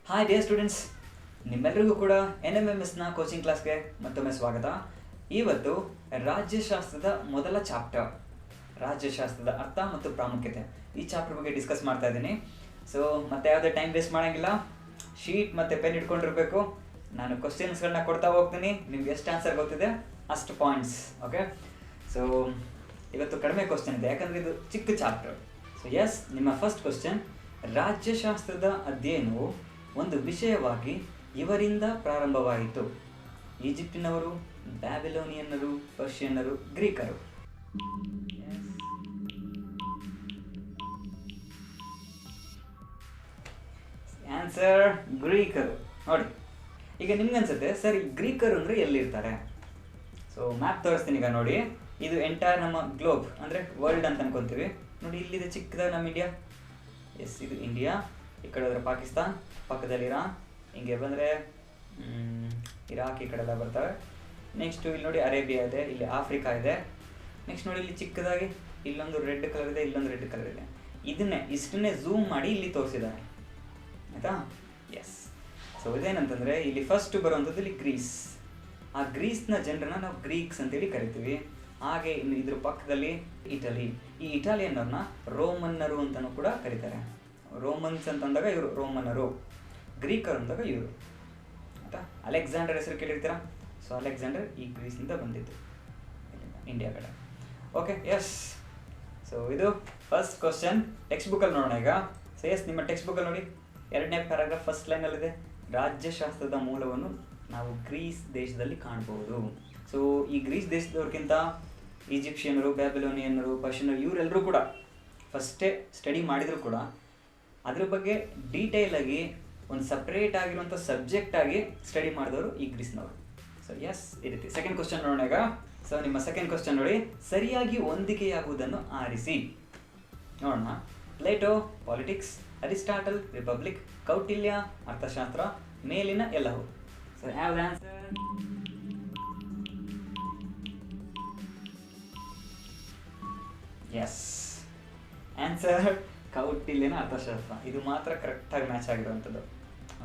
Hi dear students, ನಿಮ್ಮೆಲ್ಲರಿಗೂ ಕೂಡ NMMSನ coaching ಕ್ಲಾಸ್ಗೆ ಮತ್ತೊಮ್ಮೆ ಸ್ವಾಗತ. ಇವತ್ತು ರಾಜ್ಯಶಾಸ್ತ್ರದ ಮೊದಲ ಚಾಪ್ಟರ್, ರಾಜ್ಯಶಾಸ್ತ್ರದ ಅರ್ಥ ಮತ್ತು ಪ್ರಾಮುಖ್ಯತೆ, ಈ ಚಾಪ್ಟರ್ ಬಗ್ಗೆ ಡಿಸ್ಕಸ್ ಮಾಡ್ತಾ ಇದ್ದೀನಿ. ಸೊ ಮತ್ತೆ ಯಾವುದೇ ಟೈಮ್ ವೇಸ್ಟ್ ಮಾಡೋಂಗಿಲ್ಲ, ಶೀಟ್ ಮತ್ತು ಪೆನ್ ಇಟ್ಕೊಂಡಿರಬೇಕು. ನಾನು ಕ್ವಶನ್ಸ್ಗಳನ್ನ ಕೊಡ್ತಾ ಹೋಗ್ತೀನಿ, ನಿಮ್ಗೆ ಎಷ್ಟು ಆನ್ಸರ್ ಗೊತ್ತಿದೆ ಅಷ್ಟು ಪಾಯಿಂಟ್ಸ್. ಓಕೆ, ಸೊ ಇವತ್ತು ಕಡಿಮೆ ಕ್ವಶನ್ ಇದೆ ಯಾಕಂದರೆ ಇದು ಚಿಕ್ಕ ಚಾಪ್ಟರ್. ಸೊ ಎಸ್, ನಿಮ್ಮ ಫಸ್ಟ್ ಕ್ವಶನ್: ರಾಜ್ಯಶಾಸ್ತ್ರದ ಅಧ್ಯಯನವು ಒಂದು ವಿಷಯವಾಗಿ ಇವರಿಂದ ಪ್ರಾರಂಭವಾಯಿತು. ಈಜಿಪ್ಟಿನವರು, ಬ್ಯಾಬಿಲೋನಿಯನ್ನರು, ಪರ್ಷಿಯನ್ನರು, ಗ್ರೀಕರು. ಆನ್ಸರ್ ಗ್ರೀಕರು. ನೋಡಿ, ಈಗ ನಿಮ್ಗೆ ಅನ್ಸುತ್ತೆ ಸರ್, ಈ ಗ್ರೀಕರು ಅಂದರೆ ಎಲ್ಲಿರ್ತಾರೆ? ಸೊ ಮ್ಯಾಪ್ ತೋರಿಸ್ತೀನಿ ಈಗ. ನೋಡಿ, ಇದು ಎಂಟೈರ್ ನಮ್ಮ ಗ್ಲೋಬ್ ಅಂದರೆ ವರ್ಲ್ಡ್ ಅಂತ ಅನ್ಕೊತೀವಿ. ನೋಡಿ, ಇಲ್ಲಿದೆ ಚಿಕ್ಕದಾಗ ನಮ್ಮ ಇಂಡಿಯಾ. ಎಸ್, ಇದು ಇಂಡಿಯಾ. ಈ ಕಡೆ ಹೋದರೆ ಪಾಕಿಸ್ತಾನ್, ಪಕ್ಕದಲ್ಲಿ ಇರಾನ್, ಹಿಂಗೆ ಬಂದರೆ ಇರಾಕ್, ಈ ಕಡೆ ಎಲ್ಲ ಬರ್ತವೆ. ನೆಕ್ಸ್ಟು ಇಲ್ಲಿ ನೋಡಿ ಅರೇಬಿಯಾ ಇದೆ, ಇಲ್ಲಿ ಆಫ್ರಿಕಾ ಇದೆ. ನೆಕ್ಸ್ಟ್ ನೋಡಿ, ಇಲ್ಲಿ ಚಿಕ್ಕದಾಗಿ ಇಲ್ಲೊಂದು ರೆಡ್ ಕಲರ್ ಇದೆ, ಇಲ್ಲೊಂದು ರೆಡ್ ಕಲರ್ ಇದೆ. ಇಷ್ಟನ್ನೇ ಝೂಮ್ ಮಾಡಿ ಇಲ್ಲಿ ತೋರಿಸಿದ್ದಾರೆ, ಆಯಿತಾ? ಎಸ್. ಸೊ ಇದೇನಂತಂದರೆ ಇಲ್ಲಿ ಫಸ್ಟ್ ಬರುವಂಥದ್ದು ಇಲ್ಲಿ ಗ್ರೀಸ್. ಆ ಗ್ರೀಸ್ನ ಜನರನ್ನ ನಾವು ಗ್ರೀಕ್ಸ್ ಅಂತೇಳಿ ಕರಿತೀವಿ. ಹಾಗೆ ಇನ್ನು ಇದ್ರ ಪಕ್ಕದಲ್ಲಿ ಇಟಲಿ. ಈ ಇಟಾಲಿಯನ್ನರನ್ನ ರೋಮನ್ನರು ಅಂತಲೂ ಕೂಡ ಕರೀತಾರೆ. ರೋಮನ್ಸ್ ಅಂತಂದಾಗ ಇವರು ರೋಮನ್ನರು, ಗ್ರೀಕರು ಅಂದಾಗ ಇವರು, ಆಯಿತಾ? ಅಲೆಕ್ಸಾಂಡರ್ ಹೆಸರು ಕೇಳಿರ್ತೀರಾ? ಸೊ ಅಲೆಕ್ಸಾಂಡರ್ ಈ ಗ್ರೀಸ್ನಿಂದ ಬಂದಿದ್ದು ಇಂಡಿಯಾ ಕಡೆ. Okay, yes. ಸೊ ಇದು ಫಸ್ಟ್ ಕ್ವಶನ್. ಟೆಕ್ಸ್ಟ್ ಬುಕ್ಕಲ್ಲಿ ನೋಡೋಣ ಈಗ. ಸೊ ಎಸ್, ನಿಮ್ಮ ಟೆಕ್ಸ್ಟ್ ಬುಕ್ಕಲ್ಲಿ ನೋಡಿ, 2ನೇ ಪ್ಯಾರಾಗ್ರಾಫ್ ಫಸ್ಟ್ ಲೈನಲ್ಲಿದೆ, ರಾಜ್ಯಶಾಸ್ತ್ರದ ಮೂಲವನ್ನು ನಾವು ಗ್ರೀಸ್ ದೇಶದಲ್ಲಿ ಕಾಣ್ಬೋದು. ಸೊ ಈ ಗ್ರೀಸ್ ದೇಶದವ್ರಿಗಿಂತ ಈಜಿಪ್ಷಿಯನರು, ಬ್ಯಾಬಿಲೋನಿಯನ್ನರು, ಪರ್ಷಿಯನ್ನರು ಇವರೆಲ್ಲರೂ ಕೂಡ ಫಸ್ಟೇ ಸ್ಟಡಿ ಮಾಡಿದರೂ ಕೂಡ ಅದ್ರ ಬಗ್ಗೆ ಡೀಟೇಲಾಗಿ ಒಂದು ಸಪ್ರೇಟ್ ಆಗಿರುವಂಥ ಸಬ್ಜೆಕ್ಟಾಗಿ ಸ್ಟಡಿ ಮಾಡಿದವರು ಈ ಗ್ರೀಸ್ನವರು. ಸೊ ಎಸ್, ಈ ರೀತಿ. ಸೆಕೆಂಡ್ ಕ್ವಶನ್ ನೋಡೋಣ ಈಗ. ಸೊ ನಿಮ್ಮ ಸೆಕೆಂಡ್ ಕ್ವಶನ್ ನೋಡಿ, ಸರಿಯಾಗಿ ಹೊಂದಿಕೆಯಾಗುವುದನ್ನು ಆರಿಸಿ. ನೋಡೋಣ. Plato politics, Aristotle republic, Kautilya ಅರ್ಥಶಾಸ್ತ್ರ, ಮೇಲಿನ ಎಲ್ಲವೂ. ಸೊ ಯಾವ್ದು ಆನ್ಸರ್? ಎಸ್, ಆನ್ಸರ್ ಕೌಟಿಲ್ಯನ ಅರ್ಥಶಾಸ್ತ್ರ. ಇದು ಮಾತ್ರ ಕರೆಕ್ಟಾಗಿ ಮ್ಯಾಚ್ ಆಗಿರುವಂಥದ್ದು.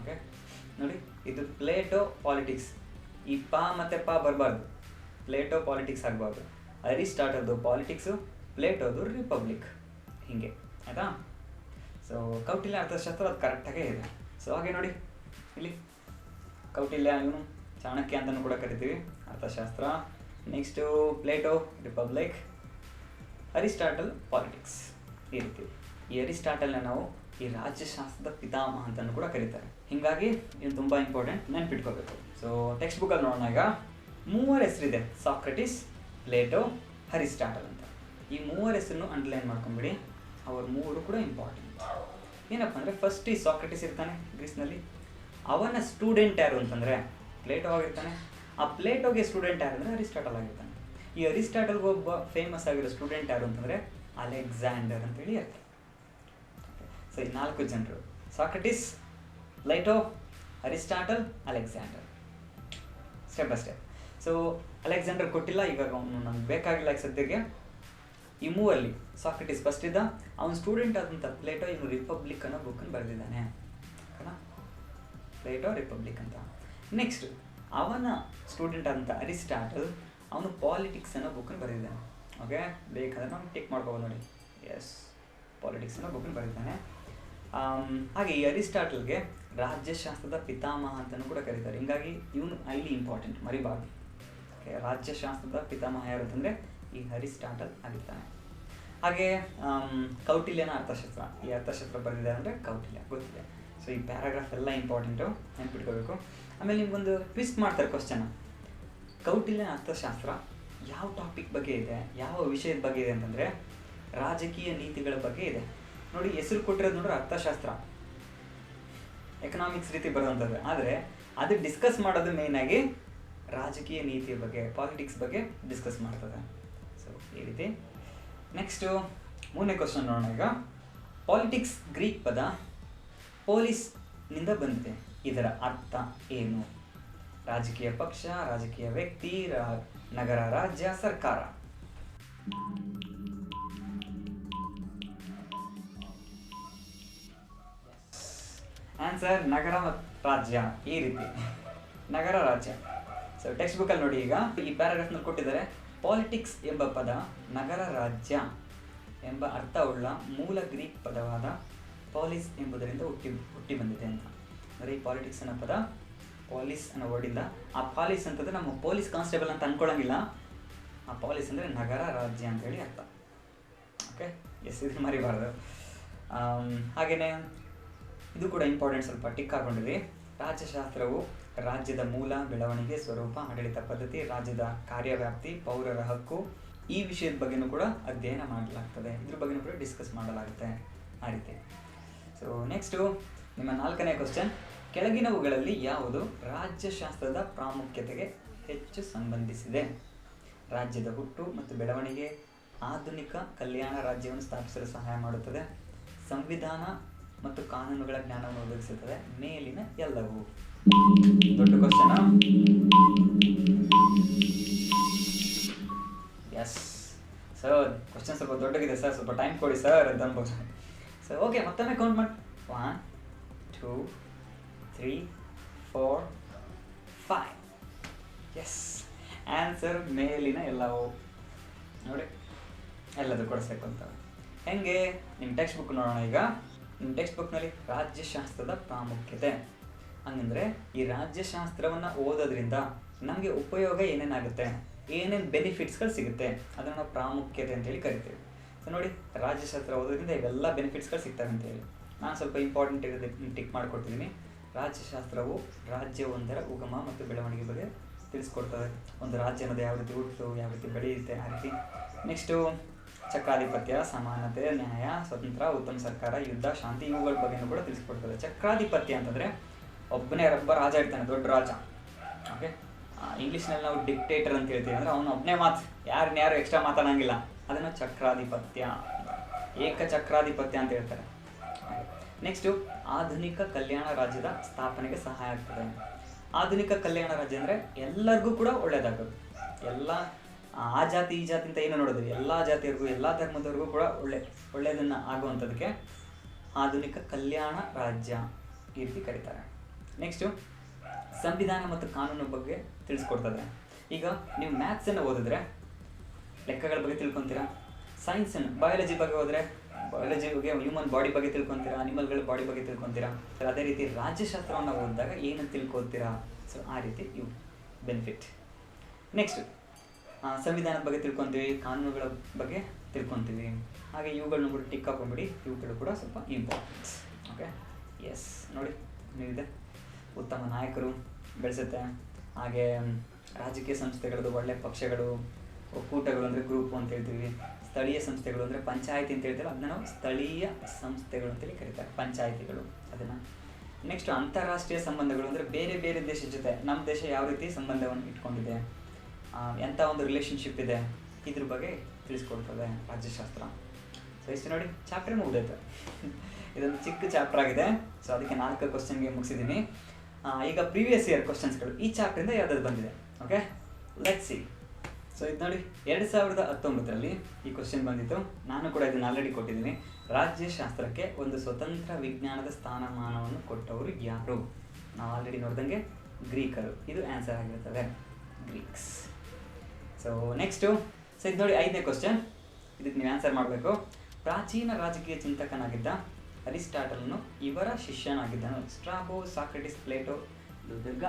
ಓಕೆ, ನೋಡಿ, ಇದು ಪ್ಲೇಟೋ ಪಾಲಿಟಿಕ್ಸ್. ಈ ಪಾ ಮತ್ತು ಪಾ ಬರಬಾರ್ದು, ಪ್ಲೇಟೋ ಪಾಲಿಟಿಕ್ಸ್ ಆಗಬಾರ್ದು. ಅರಿಸ್ಟಾಟಲ್ದು ಪಾಲಿಟಿಕ್ಸು, ಪ್ಲೇಟೋದು ರಿಪಬ್ಲಿಕ್, ಹೀಗೆ, ಆಯಿತಾ? ಸೊ ಕೌಟಿಲ್ಯ ಅರ್ಥಶಾಸ್ತ್ರ ಅದು ಕರೆಕ್ಟಾಗೇ ಇದೆ. ಸೊ ಹಾಗೆ ನೋಡಿ, ಇಲ್ಲಿ ಕೌಟಿಲ್ಯ ಇವನು ಚಾಣಕ್ಯ ಅಂತಲೂ ಕೂಡ ಕರಿತೀವಿ, ಅರ್ಥಶಾಸ್ತ್ರ. Next Plato republic, Aristotle politics, ಈ ರೀತಿ. ಈ ಅರಿಸ್ಟಾಟಲ್ನ ನಾವು ಈ ರಾಜ್ಯಶಾಸ್ತ್ರದ ಪಿತಾಮಹ ಅಂತಲೂ ಕೂಡ ಕರೀತಾರೆ. ಹೀಗಾಗಿ ಇದು ತುಂಬ ಇಂಪಾರ್ಟೆಂಟ್, ನೆನ್ಪಿಟ್ಕೋಬೇಕು. ಸೊ ಟೆಕ್ಸ್ಟ್ ಬುಕ್ಕಲ್ಲಿ ನೋಡೋಣ ಈಗ. 3 ಹೆಸರಿದೆ: ಸಾಕ್ರೆಟಿಸ್, ಪ್ಲೇಟೋ, ಅರಿಸ್ಟಾಟಲ್ ಅಂತ. ಈ 3 ಹೆಸರನ್ನು ಅಂಡರ್ಲೈನ್ ಮಾಡ್ಕೊಂಬಿಡಿ. ಅವ್ರ 3 ಕೂಡ ಇಂಪಾರ್ಟೆಂಟ್. ಏನಪ್ಪ ಅಂದರೆ, ಫಸ್ಟ್ ಈ ಸಾಕ್ರೆಟಿಸ್ ಇರ್ತಾನೆ ಗ್ರೀಸ್ನಲ್ಲಿ. ಅವನ ಸ್ಟೂಡೆಂಟ್ ಯಾರು ಅಂತಂದರೆ ಪ್ಲೇಟೋ ಆಗಿರ್ತಾನೆ. ಆ ಪ್ಲೇಟೋಗೆ ಸ್ಟೂಡೆಂಟ್ ಯಾರು ಅಂದರೆ ಅರಿಸ್ಟಾಟಲ್ ಆಗಿರ್ತಾನೆ. ಈ ಅರಿಸ್ಟಾಟಲ್ಗೆ ಒಬ್ಬ ಫೇಮಸ್ ಆಗಿರೋ ಸ್ಟೂಡೆಂಟ್ ಯಾರು ಅಂತಂದರೆ ಅಲೆಕ್ಸಾಂಡರ್ ಅಂತೇಳಿ ಇರ್ತಾರೆ. ಸೊ ಈ 4 ಜನರು: Socrates, Plato, Aristotle, Alexander. Step by step. So Alexander ಕೊಟ್ಟಿಲ್ಲ, ಇವಾಗ ಅವನು ನಮ್ಗೆ ಬೇಕಾಗಿಲ್ಲ ಈಗ ಸದ್ಯಕ್ಕೆ. ಈ 3ರಲ್ಲಿ ಸಾಕ್ರೆಟಿಸ್ ಫಸ್ಟ್ ಇದ್ದ. ಅವನ ಸ್ಟೂಡೆಂಟ್ ಆದಂಥ ಪ್ಲೇಟೋ ಇವನು ರಿಪಬ್ಲಿಕ್ ಅನ್ನೋ ಬುಕ್ಕನ್ನು ಬರೆದಿದ್ದಾನೆ, ಪ್ಲೇಟೋ ರಿಪಬ್ಲಿಕ್ ಅಂತ. ನೆಕ್ಸ್ಟ್ ಅವನ ಸ್ಟೂಡೆಂಟ್ ಆದಂಥ ಅರಿಸ್ಟಾಟಲ್, ಅವನು ಪಾಲಿಟಿಕ್ಸ್ ಅನ್ನೋ ಬುಕ್ಕನ್ನು ಬರೆದಿದ್ದಾನೆ. ಓಕೆ, ಬೇಕಾದ್ರೆ ನಾವು ಟಿಕ್ ಮಾಡ್ಕೋಬೋದು ನೋಡಿ. ಎಸ್, ಪಾಲಿಟಿಕ್ಸ್ ಅನ್ನೋ ಬುಕ್ಕನ್ನು ಬರೆದಿದ್ದಾನೆ. ಹಾಗೆ ಈ ಅರಿಸ್ಟಾಟಲ್ಗೆ ರಾಜ್ಯಶಾಸ್ತ್ರದ ಪಿತಾಮಹ ಅಂತಲೂ ಕೂಡ ಕರೀತಾರೆ. ಹೀಗಾಗಿ ಇವನು ಹೈಲಿ ಇಂಪಾರ್ಟೆಂಟ್, ಮರಿಬಾರ್ದು. ಓಕೆ, ರಾಜ್ಯಶಾಸ್ತ್ರದ ಪಿತಾಮಹ ಯಾರು ಅಂತಂದರೆ ಈ ಅರಿಸ್ಟಾಟಲ್ ಆಗಿರ್ತಾನೆ. ಹಾಗೆ ಕೌಟಿಲ್ಯನ ಅರ್ಥಶಾಸ್ತ್ರ, ಈ ಅರ್ಥಶಾಸ್ತ್ರ ಬರೆದಿದ್ದಾರೆ ಅಂದರೆ ಕೌಟಿಲ್ಯ, ಗೊತ್ತಿದೆ. ಸೊ ಈ ಪ್ಯಾರಾಗ್ರಾಫ್ ಎಲ್ಲ ಇಂಪಾರ್ಟೆಂಟು, ನೆನ್ಪಿಟ್ಕೋಬೇಕು. ಆಮೇಲೆ ನಿಮ್ಗೊಂದು ಟ್ವಿಸ್ಟ್ ಮಾಡ್ತಾರೆ ಕ್ವಶನ್. ಕೌಟಿಲ್ಯನ ಅರ್ಥಶಾಸ್ತ್ರ ಯಾವ ಟಾಪಿಕ್ ಬಗ್ಗೆ ಇದೆ, ಯಾವ ವಿಷಯದ ಬಗ್ಗೆ ಇದೆ ಅಂತಂದರೆ ರಾಜಕೀಯ ನೀತಿಗಳ ಬಗ್ಗೆ ಇದೆ. ನೋಡಿ, ಹೆಸರು ಕೊಟ್ಟಿರೋದು ನೋಡ್ರೆ ಅರ್ಥಶಾಸ್ತ್ರ, ಎಕನಾಮಿಕ್ಸ್ ರೀತಿ ಬರುವಂಥದ್ದು. ಆದರೆ ಅದು ಡಿಸ್ಕಸ್ ಮಾಡೋದು ಮೇಯ್ನಾಗಿ ರಾಜಕೀಯ ನೀತಿಯ ಬಗ್ಗೆ, ಪಾಲಿಟಿಕ್ಸ್ ಬಗ್ಗೆ ಡಿಸ್ಕಸ್ ಮಾಡ್ತದೆ. ಸೊ ಈ ರೀತಿ. ನೆಕ್ಸ್ಟು 3ನೇ ಕ್ವಶನ್ ನೋಡೋಣ ಈಗ. ಪಾಲಿಟಿಕ್ಸ್ ಗ್ರೀಕ್ ಪದ ಪೋಲಿಸ್ನಿಂದ ಬಂದಿದೆ. ಇದರ ಅರ್ಥ ಏನು? ರಾಜಕೀಯ ಪಕ್ಷ, ರಾಜಕೀಯ ವ್ಯಕ್ತಿ, ನಗರ, ರಾಜ್ಯ, ಸರ್ಕಾರ. ಆನ್ಸರ್ ನಗರ ಮತ್ತು ರಾಜ್ಯ. ಈ ರೀತಿ ನಗರ ರಾಜ್ಯ. ಸೊ ಟೆಕ್ಸ್ಟ್ ಬುಕ್ಕಲ್ಲಿ ನೋಡಿ, ಈಗ ಈ ಪ್ಯಾರಾಗ್ರಾಫ್ನಲ್ಲಿ ಕೊಟ್ಟಿದ್ದಾರೆ, ಪಾಲಿಟಿಕ್ಸ್ ಎಂಬ ಪದ ನಗರ ರಾಜ್ಯ ಎಂಬ ಅರ್ಥವುಳ್ಳ ಮೂಲ ಗ್ರೀಕ್ ಪದವಾದ ಪಾಲಿಸ್ ಎಂಬುದರಿಂದ ಹುಟ್ಟಿ ಬಂದಿದೆ ಅಂತ. ಅಂದರೆ ಈ ಪಾಲಿಟಿಕ್ಸ್ ಅನ್ನೋ ಪದ, ಪಾಲಿಸ್ ಅನ್ನೋ ವರ್ಡಿಂದ, ಆ ಪಾಲಿಸ್ ಅಂತಂದರೆ ನಮ್ಮ ಪೊಲೀಸ್ ಕಾನ್ಸ್ಟೇಬಲ್ ಅಂತ ಅಂದ್ಕೊಳ್ಳೋಂಗಿಲ್ಲ. ಆ ಪಾಲಿಸ್ ಅಂದರೆ ನಗರ ರಾಜ್ಯ ಅಂತೇಳಿ ಅರ್ಥ. ಓಕೆ, ಎಸ್, ಇದು ಮರಿಬಾರ್ದು. ಹಾಗೆಯೇ ಇದು ಕೂಡ ಇಂಪಾರ್ಟೆಂಟ್, ಸ್ವಲ್ಪ ಟಿಕ್ ಹಾಕೊಂಡಿರಿ. ರಾಜ್ಯಶಾಸ್ತ್ರವು ರಾಜ್ಯದ ಮೂಲ, ಬೆಳವಣಿಗೆ, ಸ್ವರೂಪ, ಆಡಳಿತ ಪದ್ಧತಿ, ರಾಜ್ಯದ ಕಾರ್ಯವ್ಯಾಪ್ತಿ, ಪೌರರ ಹಕ್ಕು, ಈ ವಿಷಯದ ಬಗ್ಗೆನೂ ಕೂಡ ಅಧ್ಯಯನ ಮಾಡಲಾಗ್ತದೆ. ಇದ್ರ ಬಗ್ಗೆನೂ ಕೂಡ ಡಿಸ್ಕಸ್ ಮಾಡಲಾಗುತ್ತೆ ಆ ರೀತಿ. ಸೊ ನೆಕ್ಸ್ಟು ನಿಮ್ಮ 4ನೇ ಕ್ವಶನ್, ಕೆಳಗಿನವುಗಳಲ್ಲಿ ಯಾವುದು ರಾಜ್ಯಶಾಸ್ತ್ರದ ಪ್ರಾಮುಖ್ಯತೆಗೆ ಹೆಚ್ಚು ಸಂಬಂಧಿಸಿದೆ? ರಾಜ್ಯದ ಹುಟ್ಟು ಮತ್ತು ಬೆಳವಣಿಗೆ, ಆಧುನಿಕ ಕಲ್ಯಾಣ ರಾಜ್ಯವನ್ನು ಸ್ಥಾಪಿಸಲು ಸಹಾಯ ಮಾಡುತ್ತದೆ, ಸಂವಿಧಾನ ಮತ್ತು ಕಾನೂನುಗಳ ಜ್ಞಾನವನ್ನು ಒದಗಿಸುತ್ತದೆ, ಮೇಲಿನ ಎಲ್ಲವೂ. ದೊಡ್ಡ ಕ್ವಶನ್. ಎಸ್ ಸರ್, ಕ್ವಶನ್ ಸ್ವಲ್ಪ ದೊಡ್ಡಗಿದೆ ಸರ್, ಸ್ವಲ್ಪ ಟೈಮ್ ಕೊಡಿ ಸರ್ ಅಂತ ಅನ್ಬೋದು. ಸೊ ಓಕೆ, ಮತ್ತೊಮ್ಮೆ ಕೌಂಟ್ ಮಾಡಿ. 1 2 3 4 5. ಎಸ್, ಆನ್ಸರ್ ಮೇಲಿನ ಎಲ್ಲವೂ. ನೋಡಿ, ಎಲ್ಲದೂ ಕೂಡ ಸೇರ್ಕೊಂತವೆ. ಹೆಂಗೆ? ನಿಮ್ಮ ಟೆಕ್ಸ್ಟ್ ಬುಕ್ ನೋಡೋಣ. ಈಗ ನಿಮ್ಮ ಟೆಕ್ಸ್ಟ್ ಬುಕ್ನಲ್ಲಿ ರಾಜ್ಯಶಾಸ್ತ್ರದ ಪ್ರಾಮುಖ್ಯತೆ ಹಂಗಂದರೆ, ಈ ರಾಜ್ಯಶಾಸ್ತ್ರವನ್ನು ಓದೋದ್ರಿಂದ ನಮಗೆ ಉಪಯೋಗ ಏನೇನಾಗುತ್ತೆ, ಏನೇನು ಬೆನಿಫಿಟ್ಸ್ಗಳು ಸಿಗುತ್ತೆ, ಅದನ್ನು ನಾವು ಪ್ರಾಮುಖ್ಯತೆ ಅಂತೇಳಿ ಕರಿತೀವಿ. ಸೊ ನೋಡಿ, ರಾಜ್ಯಶಾಸ್ತ್ರ ಓದೋದ್ರಿಂದ ಇವೆಲ್ಲ ಬೆನಿಫಿಟ್ಸ್ಗಳು ಸಿಗ್ತವೆ ಅಂತೇಳಿ ನಾನು ಸ್ವಲ್ಪ ಇಂಪಾರ್ಟೆಂಟ್ ಇರೋದು ಟಿಕ್ ಮಾಡಿಕೊಡ್ತಿದ್ದೀನಿ. ರಾಜ್ಯಶಾಸ್ತ್ರವು ರಾಜ್ಯವೊಂದರ ಉಗಮ ಮತ್ತು ಬೆಳವಣಿಗೆ ಬಗ್ಗೆ ತಿಳಿಸ್ಕೊಡ್ತದೆ. ಒಂದು ರಾಜ್ಯ ಅನ್ನೋದು ಯಾವ ರೀತಿ ಹುಟ್ಟು, ಯಾವ ರೀತಿ ಬೆಳೆಯುತ್ತೆ, ಆ ರೀತಿ. ನೆಕ್ಸ್ಟು ಚಕ್ರಾಧಿಪತ್ಯ, ಸಮಾನತೆ, ನ್ಯಾಯ, ಸ್ವತಂತ್ರ, ಉತ್ತಮ ಸರ್ಕಾರ, ಯುದ್ಧ, ಶಾಂತಿ, ಇವುಗಳ ಬಗ್ಗೆನೂ ಕೂಡ ತಿಳಿಸ್ಕೊಡ್ತದೆ. ಚಕ್ರಾಧಿಪತ್ಯ ಅಂತಂದರೆ ಒಬ್ಬ ರಾಜ ಇರ್ತಾನೆ, ದೊಡ್ಡ ರಾಜ. ಓಕೆ, ಇಂಗ್ಲೀಷ್ನಲ್ಲಿ ನಾವು ಡಿಕ್ಟೇಟರ್ ಅಂತ ಹೇಳ್ತೀವಿ, ಅಂದರೆ ಅವನು ಒಬ್ಬನೇ ಮಾತು, ಯಾರು ಎಕ್ಸ್ಟ್ರಾ ಮಾತಾಡೋಂಗಿಲ್ಲ, ಅದನ್ನು ಚಕ್ರಾಧಿಪತ್ಯ, ಏಕಚಕ್ರಾಧಿಪತ್ಯ ಅಂತ ಹೇಳ್ತಾರೆ. ನೆಕ್ಸ್ಟು ಆಧುನಿಕ ಕಲ್ಯಾಣ ರಾಜ್ಯದ ಸ್ಥಾಪನೆಗೆ ಸಹಾಯ ಆಗ್ತದೆ. ಆಧುನಿಕ ಕಲ್ಯಾಣ ರಾಜ್ಯ ಅಂದರೆ ಎಲ್ಲರಿಗೂ ಕೂಡ ಒಳ್ಳೆಯದಾಗೋದು. ಎಲ್ಲ ಆ ಜಾತಿ ಈ ಜಾತಿ ಅಂತ ಏನು ನೋಡೋದು, ಎಲ್ಲ ಜಾತಿಯವ್ರಿಗೂ, ಎಲ್ಲ ಧರ್ಮದವ್ರಿಗೂ ಕೂಡ ಒಳ್ಳೆಯದನ್ನು ಆಗುವಂಥದ್ದಕ್ಕೆ ಆಧುನಿಕ ಕಲ್ಯಾಣ ರಾಜ್ಯ ಈ ರೀತಿ ಕರೀತಾರೆ. ನೆಕ್ಸ್ಟು ಸಂವಿಧಾನ ಮತ್ತು ಕಾನೂನು ಬಗ್ಗೆ ತಿಳಿಸ್ಕೊಡ್ತದೆ. ಈಗ ನೀವು ಮ್ಯಾಥ್ಸನ್ನು ಓದಿದ್ರೆ ಲೆಕ್ಕಗಳ ಬಗ್ಗೆ ತಿಳ್ಕೊತೀರಾ, ಸೈನ್ಸನ್ನು ಬಯಾಲಜಿ ಬಗ್ಗೆ ಹೋದರೆ ಬಯಾಲಜಿ ಬಗ್ಗೆ, ಹ್ಯೂಮನ್ ಬಾಡಿ ಬಗ್ಗೆ ತಿಳ್ಕೊತೀರಾ, ಅನಿಮಲ್ಗಳ ಬಾಡಿ ಬಗ್ಗೆ ತಿಳ್ಕೊತೀರಾ. ಅದೇ ರೀತಿ ರಾಜ್ಯಶಾಸ್ತ್ರವನ್ನು ಓದಿದಾಗ ಏನು ತಿಳ್ಕೊತೀರಾ. ಸೊ ಆ ರೀತಿ ಇವು ಬೆನಿಫಿಟ್. ನೆಕ್ಸ್ಟು ಸಂವಿಧಾನದ ಬಗ್ಗೆ ತಿಳ್ಕೊತೀವಿ, ಕಾನೂನುಗಳ ಬಗ್ಗೆ ತಿಳ್ಕೊತೀವಿ. ಹಾಗೆ ಇವುಗಳನ್ನ ಕೂಡ ಟಿಕ್ ಹಾಕೊಂಡ್ಬಿಡಿ, ಇವುಗಳು ಕೂಡ ಸ್ವಲ್ಪ ಇಂಪಾರ್ಟೆಂಟ್ಸ್. ಓಕೆ, ಎಸ್, ನೋಡಿ ನೀವಿದೆ. ಉತ್ತಮ ನಾಯಕರು ಬೆಳೆಸುತ್ತೆ. ಹಾಗೆ ರಾಜಕೀಯ ಸಂಸ್ಥೆಗಳದ್ದು ಒಳ್ಳೆಯ ಪಕ್ಷಗಳು, ಒಕ್ಕೂಟಗಳು ಅಂದರೆ ಗ್ರೂಪು ಅಂತ ಹೇಳ್ತೀವಿ. ಸ್ಥಳೀಯ ಸಂಸ್ಥೆಗಳು ಅಂದರೆ ಪಂಚಾಯಿತಿ ಅಂತ ಹೇಳ್ತೀವಿ, ಅದನ್ನ ನಾವು ಸ್ಥಳೀಯ ಸಂಸ್ಥೆಗಳು ಅಂತೇಳಿ ಕರೀತಾರೆ, ಪಂಚಾಯಿತಿಗಳು ಅದನ್ನು. ನೆಕ್ಸ್ಟ್ ಅಂತಾರಾಷ್ಟ್ರೀಯ ಸಂಬಂಧಗಳು ಅಂದರೆ ಬೇರೆ ಬೇರೆ ದೇಶದ ಜೊತೆ ನಮ್ಮ ದೇಶ ಯಾವ ರೀತಿ ಸಂಬಂಧವನ್ನು ಇಟ್ಕೊಂಡಿದೆ, ಎಂಥ ಒಂದು ರಿಲೇಷನ್ಶಿಪ್ ಇದೆ, ಇದ್ರ ಬಗ್ಗೆ ತಿಳಿಸ್ಕೊಡ್ತದೆ ರಾಜ್ಯಶಾಸ್ತ್ರ. ಸೊ ಇಷ್ಟು ನೋಡಿ, ಚಾಪ್ಟರ್ ಮುಗಿದೈತೆ. ಇದೊಂದು ಚಿಕ್ಕ ಚಾಪ್ಟರ್ ಆಗಿದೆ. ಸೊ ಅದಕ್ಕೆ 4 ಕ್ವಶನ್ಗೆ ಮುಗಿಸಿದ್ದೀನಿ. ಈಗ ಪ್ರೀವಿಯಸ್ ಇಯರ್ ಕ್ವಶನ್ಸ್ಗಳು ಈ ಚಾಪ್ಟರಿಂದ ಯಾವ್ದಾದ್ರು ಬಂದಿದೆ. Okay, let's see. ಸೊ ಇದು ನೋಡಿ, 2019ರಲ್ಲಿ ಈ ಕ್ವಶನ್ ಬಂದಿತ್ತು. ನಾನು ಕೂಡ ಇದನ್ನು ಆಲ್ರೆಡಿ ಕೊಟ್ಟಿದ್ದೀನಿ. ರಾಜ್ಯಶಾಸ್ತ್ರಕ್ಕೆ ಒಂದು ಸ್ವತಂತ್ರ ವಿಜ್ಞಾನದ ಸ್ಥಾನಮಾನವನ್ನು ಕೊಟ್ಟವರು ಯಾರು? ನಾವು ಆಲ್ರೆಡಿ ನೋಡ್ದಂಗೆ ಗ್ರೀಕರು. ಇದು ಆನ್ಸರ್ ಆಗಿರ್ತದೆ, ಗ್ರೀಕ್ಸ್. ಸೊ ನೆಕ್ಸ್ಟು, ಸೊ ಇದು ನೋಡಿ 5ನೇ ಕ್ವಶನ್. ಇದಕ್ಕೆ ನೀವು ಆನ್ಸರ್ ಮಾಡಬೇಕು. ಪ್ರಾಚೀನ ರಾಜಕೀಯ ಚಿಂತಕನಾಗಿದ್ದ ಅರಿಸ್ಟಾಟಲ್ನು ಇವರ ಶಿಷ್ಯನಾಗಿದ್ದನು. ಸ್ಟ್ರಾಬೋ, ಸಾಕ್ರೆಟಿಸ್, ಪ್ಲೇಟೋ, ದೀರ್ಘ.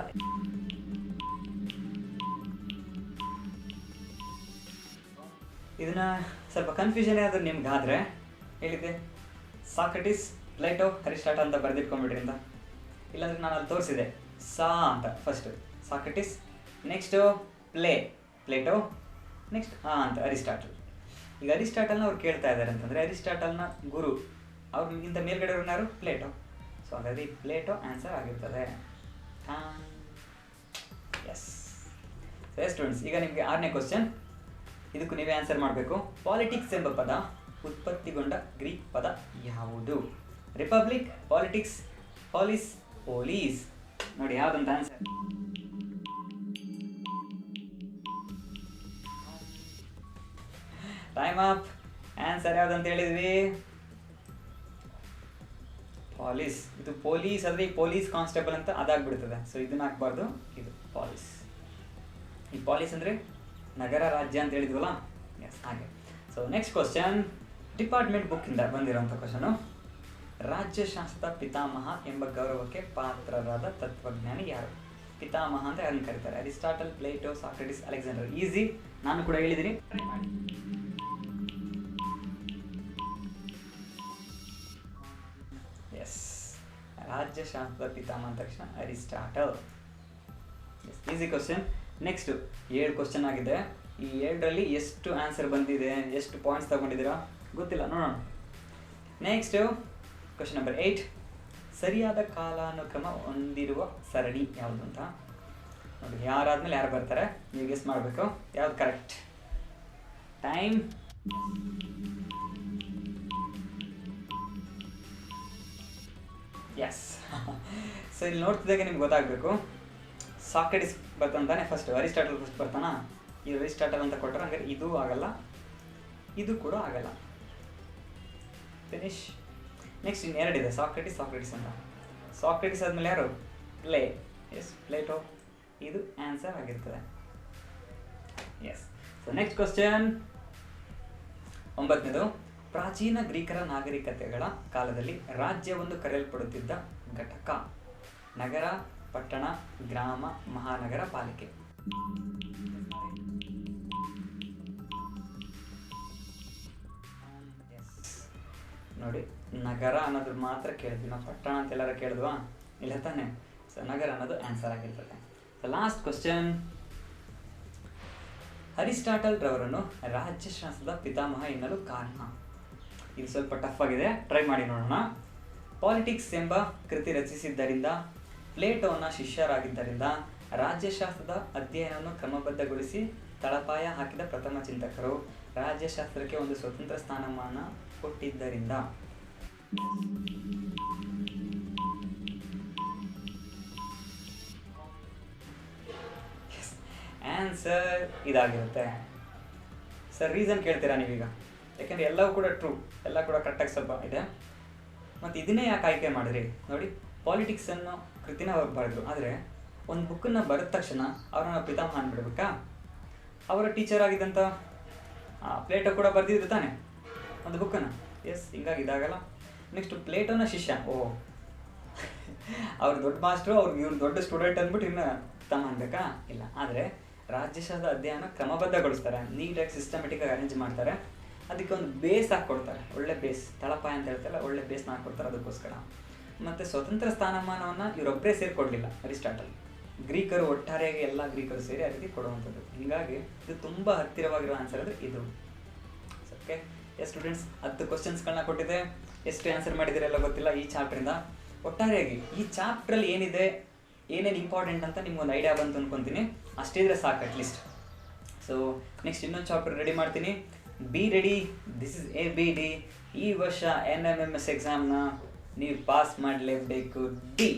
ಇದನ್ನ ಸ್ವಲ್ಪ ಕನ್ಫ್ಯೂಷನ್ ಆದ್ರೆ ನಿಮ್ಗಾದ್ರೆ ಹೇಳಿದ್ದೆ, ಸಾಕ್ರೆಟಿಸ್, ಪ್ಲೇಟೋ, ಅರಿಸ್ಟಾಟಲ್ ಅಂತ ಬರೆದಿಟ್ಕೊಂಡ್ಬಿಡ್ರಿ ಅಂತ. ಇಲ್ಲಾಂದ್ರೆ ನಾನು ಅಲ್ಲಿ ತೋರಿಸಿದೆ ಅಂತ first Socrates, next Plato, next ಅಂತ ಅರಿಸ್ಟಾಟಲ್. ಈಗ ಅರಿಸ್ಟಾಟಲ್ನ ಅವ್ರು ಕೇಳ್ತಾ ಇದ್ದಾರೆ ಅಂತಂದರೆ ಅರಿಸ್ಟಾಟಲ್ನ ಗುರು ಅವ್ರಿಗಿಂತ ಮೇಲ್ಗಡೆ ಯಾರು? ಪ್ಲೇಟೋ. ಸೊ ಹಾಗಾಗಿ ಪ್ಲೇಟೋ ಆನ್ಸರ್ ಆಗಿರ್ತದೆ. ಎಸ್. ಸರಿ ಸ್ಟೂಡೆಂಟ್ಸ್, ಈಗ ನಿಮಗೆ 6ನೇ ಕ್ವಶನ್. ಇದಕ್ಕೂ ನೀವೇ ಆನ್ಸರ್ ಮಾಡಬೇಕು. ಪಾಲಿಟಿಕ್ಸ್ ಎಂಬ ಪದ ಉತ್ಪತ್ತಿಗೊಂಡ ಗ್ರೀಕ್ ಪದ ಯಾವುದು? Republic, politics, polis, police. ನೋಡಿ ಯಾವುದಂತ ಆನ್ಸರ್. Time up. ಆನ್ಸರ್ ಯಾವುದಂತ ಹೇಳಿದ್ವಿ? ಪಾಲಿಸ್. ಇದು ಪೊಲೀಸ್ ಆದರೆ ಈ ಪೊಲೀಸ್ ಕಾನ್ಸ್ಟೇಬಲ್ ಅಂತ ಅದಾಗ್ಬಿಡ್ತದೆ. ಸೊ ಇದನ್ನ ಹಾಕ್ಬಾರ್ದು, ಇದು ಪಾಲಿಸ್. ಈ ಪಾಲಿಸ್ ಅಂದರೆ ನಗರ ರಾಜ್ಯ ಅಂತ ಹೇಳಿದ್ವಲ್ಲ, ಎಸ್ ಹಾಗೆ. ಸೊ ನೆಕ್ಸ್ಟ್ ಕ್ವಶನ್, ಡಿಪಾರ್ಟ್ಮೆಂಟ್ ಬುಕ್ಕಿಂದ ಬಂದಿರೋಂಥ ಕ್ವಶನು. ರಾಜ್ಯಶಾಸ್ತ್ರದ ಪಿತಾಮಹ ಎಂಬ ಗೌರವಕ್ಕೆ ಪಾತ್ರರಾದ ತತ್ವಜ್ಞಾನಿ ಯಾರು? ಪಿತಾಮಹ ಅಂತ ಯಾರನ್ನು ಕರೀತಾರೆ? Aristotle, Plato, Socrates, Alexander. Easy, ನಾನು ಕೂಡ ಹೇಳಿದ್ದೀನಿ, ಟ್ರೈ ಮಾಡಿ. ಎಸ್, ರಾಜ್ಯಶಾಸ್ತ್ರದ ಪಿತಾಮಹ ಅಂದ ತಕ್ಷಣ Aristotle. Yes, easy question. Next 7 question ಆಗಿದೆ. ಈ 7ರಲ್ಲಿ ಎಷ್ಟು ಆನ್ಸರ್ ಬಂದಿದೆ, ಎಷ್ಟು ಪಾಯಿಂಟ್ಸ್ ತಗೊಂಡಿದ್ದೀರಾ ಗೊತ್ತಿಲ್ಲ, ನೋಡೋಣ. ನೆಕ್ಸ್ಟು ಕ್ವಶನ್ ನಂಬರ್ 8, ಸರಿಯಾದ ಕಾಲಾನುಕ್ರಮ ಹೊಂದಿರುವ ಸರಣಿ ಯಾವುದು ಅಂತ ನೋಡಿ. ಯಾರಾದ್ಮೇಲೆ ಯಾರು ಬರ್ತಾರೆ ನೀವು ಗೆಸ್ ಮಾಡಬೇಕು ಯಾವ್ದು ಕರೆಕ್ಟ್. ಟೈಮ್. ಎಸ್. ಸೊ ಇಲ್ಲಿ ನೋಡ್ತಿದ್ದಾಗೆ ನಿಮ್ಗೆ ಗೊತ್ತಾಗಬೇಕು. ಸಾಕ್ರೆಟಿಸ್ ಬರ್ತಾನೆ ಫಸ್ಟ್, ಅರಿಸ್ಟಾಟಲ್ ಫಸ್ಟ್ ಬರ್ತಾನ. ಈ ಅರಿಸ್ಟಾಟಲ್ ಅಂತ ಕೊಟ್ಟರೆ ಹಂಗಾರೆ ಇದು ಆಗಲ್ಲ, ಇದು ಕೂಡ ಆಗಲ್ಲ. ಫಿನಿಶ್. ನೆಕ್ಸ್ಟ್ ಇನ್ನು 2 ಇದೆ, ಸಾಕ್ರೆಟಿಸ್ ಅಂತ. ಸಾಕ್ರೆಟಿಸ್ ಆದಮೇಲೆ ಯಾರು? Yes, Plato. ಇದು ಆನ್ಸರ್ ಆಗಿರ್ತದೆ. ಎಸ್. ಸೊ ನೆಕ್ಸ್ಟ್ ಕ್ವಶನ್ 9ನೇದು, ಪ್ರಾಚೀನ ಗ್ರೀಕರ ನಾಗರಿಕತೆಗಳ ಕಾಲದಲ್ಲಿ ರಾಜ್ಯವೆಂದು ಕರೆಯಲ್ಪಡುತ್ತಿದ್ದ ಘಟಕ ನಗರ, ಪಟ್ಟಣ, ಗ್ರಾಮ, ಮಹಾನಗರ ಪಾಲಿಕೆ. ನೋಡಿ, ನಗರ ಅನ್ನೋದು ಮಾತ್ರ ಕೇಳಿದ್ವಿ ನಾವು, ಪಟ್ಟಣ ಅಂತ ಎಲ್ಲಾರ ಕೇಳಿದ್ವಾ? ಇಲ್ಲ ತಾನೆ. ಸೊ ನಗರ ಅನ್ನೋದು ಆನ್ಸರ್ ಆಗಿರ್ತದೆ. ಸೊ ಲಾಸ್ಟ್ ಕ್ವಶನ್, ಅರಿಸ್ಟಾಟಲ್ ರವರನ್ನು ರಾಜ್ಯಶಾಸ್ತ್ರದ ಪಿತಾಮಹ ಎನ್ನಲು ಕಾರಣ. ಇದು ಸ್ವಲ್ಪ ಟಫ್ ಆಗಿದೆ, ಟ್ರೈ ಮಾಡಿ ನೋಡೋಣ. ಪಾಲಿಟಿಕ್ಸ್ ಎಂಬ ಕೃತಿ ರಚಿಸಿದ್ದರಿಂದ, ಪ್ಲೇಟೋನ ಶಿಷ್ಯರಾಗಿದ್ದರಿಂದ, ರಾಜ್ಯಶಾಸ್ತ್ರದ ಅಧ್ಯಯನವನ್ನು ಕ್ರಮಬದ್ಧಗೊಳಿಸಿ ತಳಪಾಯ ಹಾಕಿದ ಪ್ರಥಮ ಚಿಂತಕರು, ರಾಜ್ಯಶಾಸ್ತ್ರಕ್ಕೆ ಒಂದು ಸ್ವತಂತ್ರ ಸ್ಥಾನಮಾನ ಕೊಟ್ಟಿದ್ದರಿಂದ. ಆನ್ಸರ್ ಇದಾಗಿರುತ್ತೆ. ಸರ್ ರೀಸನ್ ಕೇಳ್ತೀರಾ ನೀವೀಗ? ಯಾಕೆಂದರೆ ಎಲ್ಲವೂ ಕೂಡ ಟ್ರೂ, ಎಲ್ಲ ಕೂಡ ಕರೆಕ್ಟಾಗಿ ಸ್ವಲ್ಪ ಇದೆ. ಮತ್ತು ಇದನ್ನೇ ಯಾಕೆ ಆಯ್ಕೆ ಮಾಡಿದ್ರಿ ನೋಡಿ. ಪಾಲಿಟಿಕ್ಸನ್ನು ಕೃತಿನ ಅವ್ರು ಬರೆದ್ರು, ಆದರೆ ಒಂದು ಬುಕ್ಕನ್ನು ಬರೆದ ತಕ್ಷಣ ಅವ್ರನ್ನ ಪಿತಾಮಹ ಅಂದ್ಬಿಡ್ಬೇಕಾ? ಅವರ ಟೀಚರ್ ಆಗಿದ್ದಂಥ ಪ್ಲೇಟೋ ಕೂಡ ಬರೆದಿದ್ರು ತಾನೆ ಒಂದು ಬುಕ್ಕನ್ನು. ಎಸ್, ಹಿಂಗಾಗಿ ಇದಾಗಲ್ಲ. ನೆಕ್ಸ್ಟ್ ಪ್ಲೇಟೋನ ಶಿಷ್ಯ, ಅವ್ರು ದೊಡ್ಡ ಮಾಸ್ಟ್ರು, ಇವ್ರು ದೊಡ್ಡ ಸ್ಟೂಡೆಂಟ್ ಅಂದ್ಬಿಟ್ಟು ಇನ್ನು ಪಿತಾಮಹ ಅನ್ಬೇಕಾ? ಇಲ್ಲ. ಆದರೆ ರಾಜ್ಯಶಾಸ್ತ್ರದ ಅಧ್ಯಯನ ಕ್ರಮಬದ್ಧಗೊಳಿಸ್ತಾರೆ, ನೀಟಾಗಿ ಸಿಸ್ಟಮೆಟಿಕ್ಕಾಗಿ ಅರೇಂಜ್ ಮಾಡ್ತಾರೆ, ಅದಕ್ಕೆ ಒಂದು ಬೇಸ್ ಹಾಕ್ಕೊಡ್ತಾರೆ, ಒಳ್ಳೆ ಬೇಸ್, ತಳಪಾಯ ಅಂತ ಹೇಳ್ತಾರೆ, ಒಳ್ಳೆ ಬೇಸ್ನ ಹಾಕ್ಕೊಡ್ತಾರೆ ಅದಕ್ಕೋಸ್ಕರ. ಮತ್ತು ಸ್ವತಂತ್ರ ಸ್ಥಾನಮಾನವನ್ನು ಇವರೊಬ್ಬರೇ ಸೇರಿ ಕೊಡಲಿಲ್ಲ ಅರಿಸ್ಟಾಟಲ್, ಗ್ರೀಕರು ಒಟ್ಟಾರೆಯಾಗಿ ಎಲ್ಲ ಗ್ರೀಕರು ಸೇರಿ ಆ ರೀತಿ ಕೊಡುವಂಥದ್ದು. ಹೀಗಾಗಿ ಇದು ತುಂಬ ಹತ್ತಿರವಾಗಿರೋ ಆನ್ಸರ್ ಅಂದರೆ ಇದು. ಓಕೆ, ಎಸ್ ಸ್ಟೂಡೆಂಟ್ಸ್, 10 ಕ್ವಶನ್ಸ್ಗಳನ್ನ ಕೊಟ್ಟಿದೆ. ಎಷ್ಟು ಆನ್ಸರ್ ಮಾಡಿದ್ದೀರೆಲ್ಲ ಗೊತ್ತಿಲ್ಲ ಈ ಚಾಪ್ಟ್ರಿಂದ. ಒಟ್ಟಾರೆಯಾಗಿ ಈ ಚಾಪ್ಟ್ರಲ್ಲಿ ಏನಿದೆ, ಏನೇನು ಇಂಪಾರ್ಟೆಂಟ್ ಅಂತ ನಿಮ್ಗೊಂದು ಐಡಿಯಾ ಬಂತು ಅಂದ್ಕೊತೀನಿ. ಅಷ್ಟಿದ್ರೆ ಸಾಕು ಅಟ್ಲೀಸ್ಟ್. ಸೊ ನೆಕ್ಸ್ಟ್ ಇನ್ನೊಂದು ಚಾಪ್ಟರ್ ರೆಡಿ ಮಾಡ್ತೀನಿ. Be ready, this is ABD. ಈ ವರ್ಷ NMMS ಎಕ್ಸಾಮ್ನ ನೀವು ಪಾಸ್ ಮಾಡಲೇಬೇಕು. ಡಿ